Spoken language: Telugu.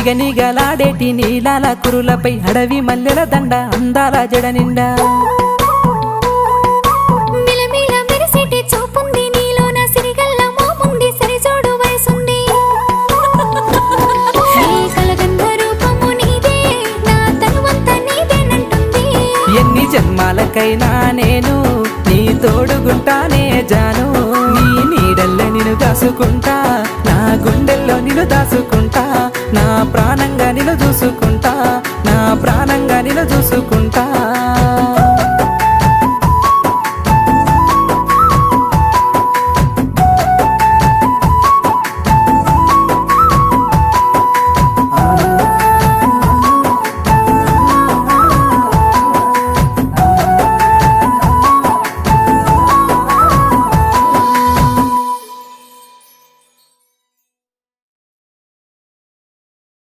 నిగనిగలాడేటి నీలాల కురులపై అడవి మల్లెల దండ అందాల జడ నిండా మిలమిల మెరిసేటి చూపుంది నీలోన సిరిగల్ల మోముంది సరిజోడు వయసుంది నీ కలగన్న రూపము నీదే నా తనువంతా నీదేనంటుంది ఎన్ని జన్మాలకైనా నేను నీ తోడుగుంటానే జాను నీ నీడల్లో నిన్ను దాసుకుంటా నా గుండెల్లో నిన్ను దాసుకుంటా నా ప్రాణంగా నిన్ను చూసుకుంటా నా ప్రాణంగా